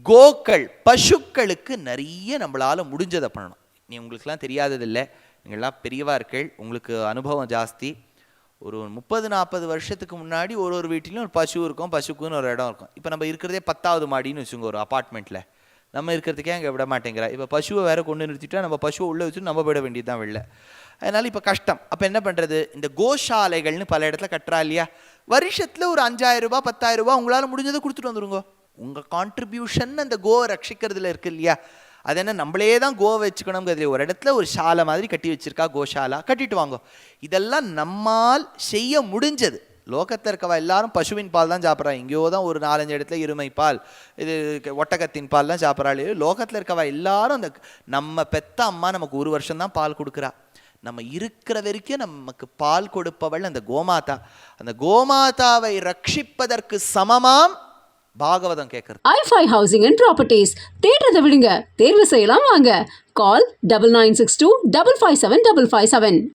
கோக்கள் பசுக்களுக்கு நிறைய நம்மளால் முடிஞ்சதை பண்ணணும். உங்களுக்குலாம் தெரியாததில்லை, நீங்கள்லாம் பெரியவார்கள், உங்களுக்கு அனுபவம் ஜாஸ்தி. ஒரு 30-40 வருஷத்துக்கு முன்னாடி ஒரு வீட்டிலையும் ஒரு பசு இருக்கும், பசுக்குன்னு ஒரு இடம் இருக்கும். இப்போ நம்ம இருக்கிறதே 10வது மாடின்னு வச்சுங்க ஒரு அப்பார்ட்மெண்ட்டில். நம்ம இருக்கிறதுக்கே அங்கே விட மாட்டேங்கிறா. இப்போ பசுவை வேறு கொண்டு நிறுத்திட்டா நம்ம பசுவை உள்ளே வச்சுட்டு நம்ம விட வேண்டியது தான் வெளில. அதனால் இப்போ கஷ்டம். அப்போ என்ன பண்ணுறது? இந்த கோஷாலைகள்னு பல இடத்துல கட்டுறா இல்லையா, வருஷத்தில் ஒரு 5000 ரூபாய் 10,000 ரூபாய் உங்களால் முடிஞ்சதை கொடுத்துட்டு வந்துருங்க. உங்கள் கான்ட்ரிபியூஷன் அந்த கோவை ரட்சிக்கிறதுல இருக்குது இல்லையா, அது என்ன நம்மளே தான் கோவை வச்சுக்கணுங்கிறதுல ஒரு இடத்துல ஒரு சாலை மாதிரி கட்டி வச்சுருக்கா, கோஷாலா கட்டிட்டு வாங்க. இதெல்லாம் நம்மால் செய்ய முடிஞ்சது. லோகத்தில் இருக்கவா எல்லாரும் பசுவின் பால் தான் சாப்பிட்றாங்க. இங்கேயோ தான் ஒரு 4-5 இடத்துல எருமை பால், இது ஒட்டகத்தின் பால் தான் சாப்பிட்றாள். லோகத்தில் இருக்கவா எல்லாரும் அந்த நம்ம பெத்த அம்மா நமக்கு 1 வருஷம் தான் பால் கொடுக்குறா. நம்ம இருக்கிற வரைக்கும் நமக்கு பால் கொடுப்பவள் அந்த கோமாதா. அந்த கோமாதாவை ரட்சிப்பதற்கு சமமாம் பாகவதம் கேட்கறது. i5 housing and properties. தேடுறதை விடுங்க, தேர்வு செய்யலாம் வாங்க. கால் 9962 557 557.